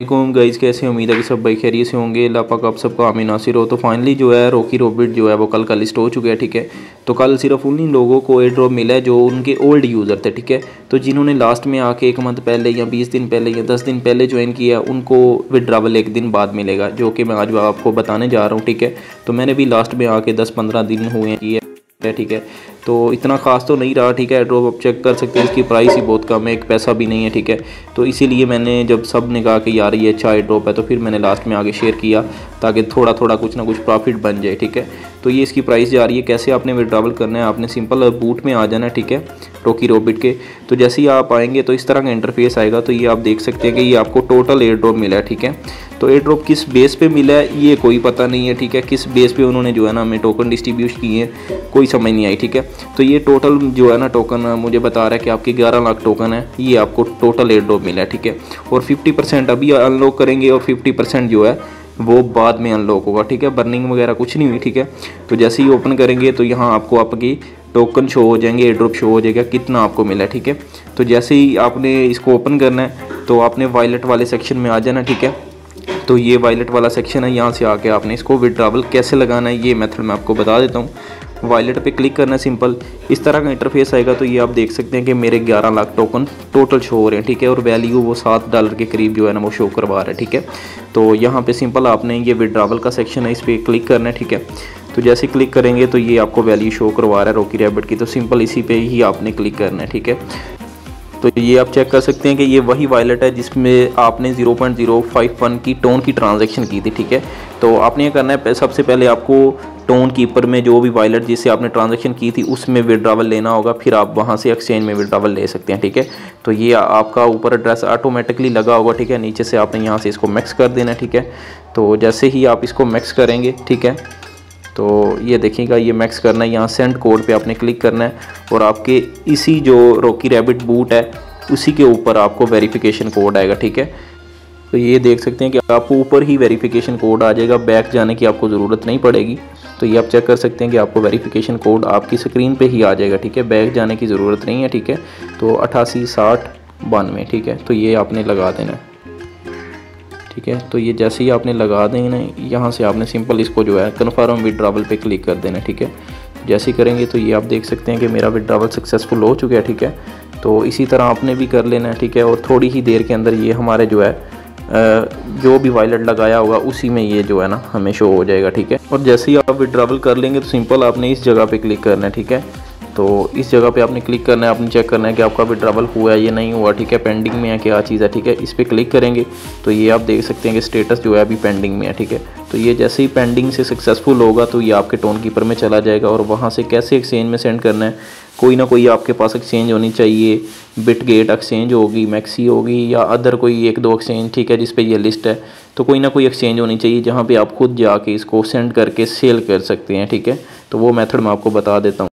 Guys, कैसे उम्मीद है कि सब भाई खैरियत से होंगे। अल्लाह पाक आप सबका आमीन नासिर हो। तो फाइनली जो है रॉकी रॉबिट जो है वो कल का लिस्ट हो चुका है, ठीक है। तो कल सिर्फ उन्हीं लोगों को एयर ड्रॉप मिला है जो उनके ओल्ड यूज़र थे, ठीक है। तो जिन्होंने लास्ट में आके 1 मंथ पहले या 20 दिन पहले या 10 दिन पहले ज्वाइन किया, उनको विड्रावल 1 दिन बाद मिलेगा, जो कि मैं आज आपको बताने जा रहा हूँ, ठीक है। तो मैंने भी लास्ट में आके 10-15 दिन हुए हैं, ठीक है। तो इतना ख़ास तो नहीं रहा, ठीक है। ड्रॉप आप चेक कर सकते हैं, इसकी प्राइस ही बहुत कम है, एक पैसा भी नहीं है, ठीक है। तो इसीलिए मैंने जब सब ने कहा कि यार ये अच्छा ड्रॉप है, तो फिर मैंने लास्ट में आगे शेयर किया ताकि थोड़ा थोड़ा कुछ ना कुछ प्रॉफिट बन जाए, ठीक है। तो ये इसकी प्राइस जा रही है। कैसे आपने विड्रॉवल करना है, आपने सिंपल बूट में आ जाना है, ठीक है, रॉकी रॉबिट के। तो जैसे ही आप आएंगे तो इस तरह का इंटरफेस आएगा। तो ये आप देख सकते हैं कि ये आपको टोटल एयर ड्रॉप मिला है, ठीक है। तो एयर ड्रॉप किस बेस पे मिला है ये कोई पता नहीं है, ठीक है। किस बेस पे उन्होंने जो है ना हमें टोकन डिस्ट्रीब्यूट किए हैं कोई समझ नहीं आई, ठीक है। तो ये टोटल जो है ना टोकन मुझे बता रहा है कि आपके 11 लाख टोकन है, ये आपको टोटल एयर ड्रॉप मिला है, ठीक है। और 50% अभी अनलॉक करेंगे और 50% जो है वो बाद में अनलॉक होगा, ठीक है। बर्निंग वगैरह कुछ नहीं हुई, ठीक है। तो जैसे ही ओपन करेंगे तो यहाँ आपको आपकी टोकन शो हो जाएंगे, एयर ड्रॉप शो हो जाएगा कितना आपको मिला है, ठीक है। तो जैसे ही आपने इसको ओपन करना है तो आपने वॉलेट वाले सेक्शन में आ जाना, ठीक है। तो ये वॉलेट वाला सेक्शन है, यहाँ से आके आपने इसको विड्रॉवल कैसे लगाना है ये मेथड मैं आपको बता देता हूँ। वॉलेट पे क्लिक करना है, सिंपल इस तरह का इंटरफेस आएगा। तो ये आप देख सकते हैं कि मेरे 11 लाख टोकन टोटल शो हो रहे हैं, ठीक है। और वैल्यू वो $7 के करीब जो है ना वो शो करवा रहा है, ठीक है। तो यहाँ पे सिंपल आपने ये विड्रॉवल का सेक्शन है, इस पर क्लिक करना है, ठीक है। तो जैसे क्लिक करेंगे तो ये आपको वैल्यू शो करवा रहा है रॉकी रैबिट की। तो सिंपल इसी पे ही आपने क्लिक करना है, ठीक है। तो ये आप चेक कर सकते हैं कि ये वही वॉलेट है जिसमें आपने 0.051 की टोन की ट्रांजैक्शन की थी, ठीक है। तो आपने ये करना है, सबसे पहले आपको टोन कीपर में जो भी वॉलेट जिससे आपने ट्रांजैक्शन की थी उसमें विड्रॉवल लेना होगा, फिर आप वहाँ से एक्सचेंज में विड्रॉवल ले सकते हैं, ठीक है। तो ये आपका ऊपर एड्रेस ऑटोमेटिकली लगा होगा, ठीक है। नीचे से आपने यहाँ से इसको मिक्स कर देना है, ठीक है। तो जैसे ही आप इसको मिक्स करेंगे, ठीक है, तो ये देखिएगा ये मैक्स करना है, यहाँ सेंड कोड पे आपने क्लिक करना है और आपके इसी जो रॉकी रैबिट बूट है उसी के ऊपर आपको वेरिफिकेशन कोड आएगा, ठीक है। तो ये देख सकते हैं कि आपको ऊपर ही वेरिफिकेशन कोड आ जाएगा, बैक जाने की आपको ज़रूरत नहीं पड़ेगी। तो ये आप चेक कर सकते हैं कि आपको वेरिफिकेशन कोड आपकी स्क्रीन पे ही आ जाएगा, ठीक है। बैक जाने की ज़रूरत नहीं है, ठीक है। तो 886092, ठीक है। तो ये आपने लगा देना है, ठीक है। तो ये जैसे ही आपने लगा देना यहाँ से आपने सिंपल इसको जो है कन्फर्म विड्रॉवल पे क्लिक कर देना, ठीक है। जैसे ही करेंगे तो ये आप देख सकते हैं कि मेरा विड्रॉवल सक्सेसफुल हो चुका है, ठीक है। तो इसी तरह आपने भी कर लेना है, ठीक है। और थोड़ी ही देर के अंदर ये हमारे जो है जो भी वॉलेट लगाया होगा उसी में ये जो है ना हमें शो हो जाएगा, ठीक है। और जैसे ही आप विड्रॉवल कर लेंगे तो सिंपल आपने इस जगह पे क्लिक करना है, ठीक है। तो इस जगह पे आपने क्लिक करना है, आपने चेक करना है कि आपका विड्रॉवल हुआ है या नहीं हुआ, ठीक है। पेंडिंग में है क्या चीज़ है, ठीक है। इस पर क्लिक करेंगे तो ये आप देख सकते हैं कि स्टेटस जो है अभी पेंडिंग में है, ठीक है। तो ये जैसे ही पेंडिंग से सक्सेसफुल होगा तो ये आपके टोन कीपर में चला जाएगा और वहाँ से कैसे एक्सचेंज में सेंड करना है, कोई ना कोई आपके पास एक्सचेंज होनी चाहिए। बिटगेट एक्सचेंज होगी, मैक्सी होगी या अदर कोई 1-2 एक्सचेंज, ठीक है, जिस पे ये लिस्ट है। तो कोई ना कोई एक्सचेंज होनी चाहिए जहाँ पे आप खुद जाके इसको सेंड करके सेल कर सकते हैं, ठीक है। तो वो मेथड मैं आपको बता देता हूँ।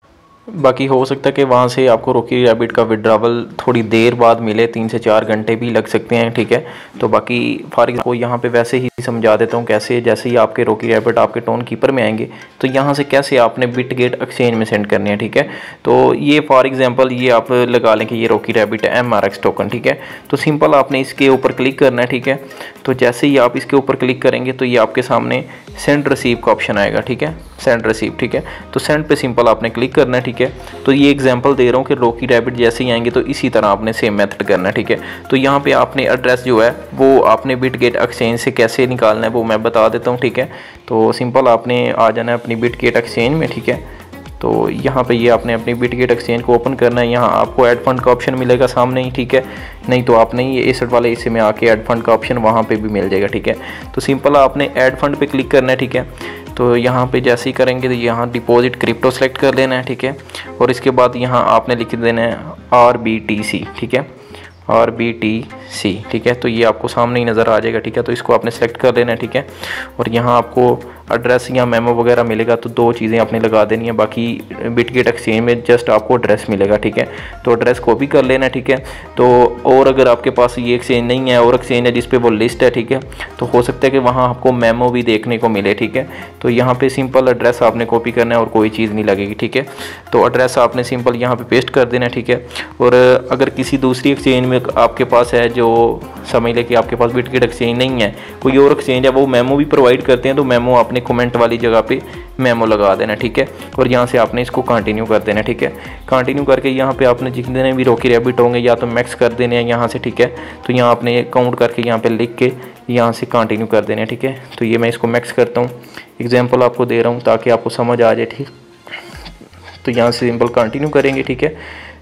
बाकी हो सकता है कि वहाँ से आपको रॉकी रैबिट का विड्रॉवल थोड़ी देर बाद मिले, 3 से 4 घंटे भी लग सकते हैं, ठीक है। तो बाकी फॉर एग्जाम्पल यहाँ पे वैसे ही समझा देता हूँ कैसे। जैसे ही आपके रॉकी रैबिट आपके टोन कीपर में आएंगे तो यहाँ से कैसे आपने बिटगेट एक्सचेंज में सेंड करने हैं, ठीक है। तो ये फॉर एग्जांपल ये आप लगा लें कि ये रॉकी रैबिट है MRX टोकन, ठीक है। तो सिंपल आपने इसके ऊपर क्लिक करना है, ठीक है। तो जैसे ही आप इसके ऊपर क्लिक करेंगे तो ये आपके सामने सेंड रिसीव का ऑप्शन आएगा, ठीक है, सेंड रिसीव, ठीक है। तो सेंड पे सिंपल आपने क्लिक करना है, ठीक है। तो ये एग्जांपल दे रहा हूँ कि रॉकी रैबिट जैसे ही आएंगे तो इसी तरह आपने सेम मेथड करना है, ठीक है। तो यहाँ पे आपने एड्रेस जो है वो आपने बिटगेट एक्सचेंज से कैसे निकालना है वो मैं बता देता हूँ, ठीक है। तो सिंपल आपने आ जाना है अपनी बिटगेट एक्सचेंज में, ठीक है। तो यहाँ पे ये आपने अपनी बिटगेट एक्सचेंज को ओपन करना है। यहाँ आपको ऐड फंड का ऑप्शन मिलेगा सामने ही, ठीक है। नहीं तो आपने ये एसेट वाले हिस्से में आके ऐड फंड का ऑप्शन वहाँ पे भी मिल जाएगा, ठीक है। तो सिंपल आपने ऐड फंड पे क्लिक करना है, ठीक है। तो यहाँ पे जैसे ही करेंगे तो यहाँ डिपॉजिट क्रिप्टो सेलेक्ट कर लेना है, ठीक है। और इसके बाद यहाँ आपने लिख देना है RBTC, ठीक है, RBTC, ठीक है। तो ये आपको सामने ही नज़र आ जाएगा, ठीक है। तो इसको आपने सेलेक्ट कर लेना है, ठीक है। और यहाँ आपको एड्रेस या मेमो वगैरह मिलेगा तो 2 चीज़ें आपने लगा देनी है। बाकी बिटगेट एक्सचेंज में जस्ट आपको एड्रेस मिलेगा, ठीक है। तो एड्रेस कॉपी कर लेना, ठीक है। तो और अगर आपके पास ये एक्सचेंज नहीं है और एक्सचेंज है जिस पे वो लिस्ट है, ठीक है, तो हो सकता है कि वहाँ आपको मेमो भी देखने को मिले, ठीक है। तो यहाँ पे सिंपल एड्रेस आपने कॉपी करना है और कोई चीज़ नहीं लगेगी, ठीक है। तो एड्रेस आपने सिंपल यहाँ पे पेस्ट कर देना, ठीक है। और अगर किसी दूसरी एक्सचेंज में आपके पास है, जो समझ ले कि आपके पास बिटगेट एक्सचेंज नहीं है, कोई और एक्सचेंज है, वो मेमो भी प्रोवाइड करते हैं, तो मेमो आपने कमेंट वाली जगह पे मेमो लगा देना, ठीक है। और यहाँ से आपने इसको कंटिन्यू कर देना, ठीक है। कंटिन्यू करके यहाँ पे आपने जितने भी रॉकी रैबिट होंगे या तो मैक्स कर देने हैं यहाँ से, ठीक है। तो यहाँ आपने काउंट करके यहाँ पे लिख के यहाँ से कंटिन्यू कर देने, ठीक है। तो ये मैं इसको मैक्स करता हूँ, एग्जाम्पल आपको दे रहा हूँ ताकि आपको समझ आ जाए, ठीक। तो यहाँ से सिंपल कंटिन्यू करेंगे, ठीक है।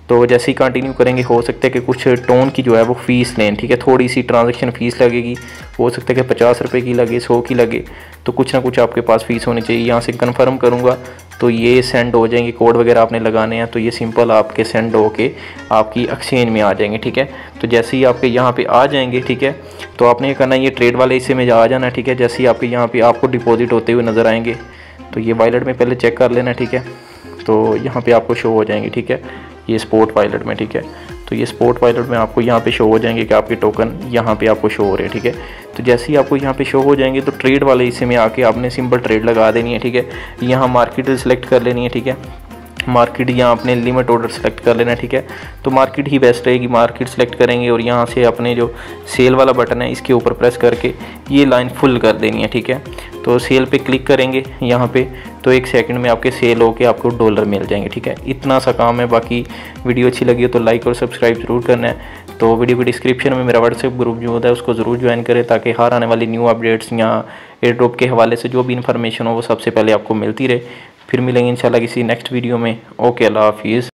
तो जैसे ही कंटिन्यू करेंगे हो सकता है कि कुछ टोन की जो है वो फ़ीस लें, ठीक है। थोड़ी सी ट्रांजैक्शन फ़ीस लगेगी, हो सकता है कि 50 रुपये की लगे, 100 की लगे, तो कुछ ना कुछ आपके पास फ़ीस होनी चाहिए। यहाँ से कन्फर्म करूँगा तो ये सेंड हो जाएंगे, कोड वगैरह आपने लगाने हैं, तो ये सिंपल आपके सेंड हो के आपकी एक्सचेंज में आ जाएंगे, ठीक है। तो जैसे ही आपके यहाँ पे आ जाएंगे, ठीक है, तो आपने ये करना है, ये ट्रेड वाले हिस्से में आ जाना, ठीक है। जैसे ही आपके यहाँ पे आपको डिपॉजिट होते हुए नज़र आएंगे, तो ये वॉलेट में पहले चेक कर लेना, ठीक है। तो यहाँ पे आपको शो हो जाएंगे, ठीक है, ये स्पॉट वॉलेट में, ठीक है। तो ये स्पॉट वॉलेट में आपको यहाँ पे शो हो जाएंगे कि आपके टोकन यहाँ पे आपको शो हो रहे हैं, ठीक है। तो जैसे ही आपको यहाँ पे शो हो जाएंगे तो ट्रेड वाले हिस्से में आके आपने सिंपल ट्रेड लगा देनी है, ठीक है। यहाँ मार्केट सेलेक्ट कर लेनी है, ठीक है। मार्केट यहाँ अपने लिमिट ऑर्डर सेलेक्ट कर लेना, ठीक है। तो मार्केट ही बेस्ट रहेगी, मार्केट सेलेक्ट करेंगे और यहाँ से अपने जो सेल वाला बटन है इसके ऊपर प्रेस करके ये लाइन फुल कर देनी है, ठीक है। तो सेल पे क्लिक करेंगे यहाँ पे, तो 1 सेकंड में आपके सेल होके आपको डॉलर मिल जाएंगे, ठीक है। इतना सा काम है। बाकी वीडियो अच्छी लगी हो तो लाइक और सब्सक्राइब जरूर करना है। तो वीडियो के डिस्क्रिप्शन में मेरा व्हाट्सएप ग्रुप जो होता है उसको ज़रूर ज्वाइन करें ताकि हर आने वाली न्यू अपडेट्स या एयर ड्रॉप के हवाले से जो भी इन्फॉर्मेशन हो वो सबसे पहले आपको मिलती रहे। फिर मिलेंगे इंशाल्लाह किसी नेक्स्ट वीडियो में। ओके, अल्लाह हाफिज़।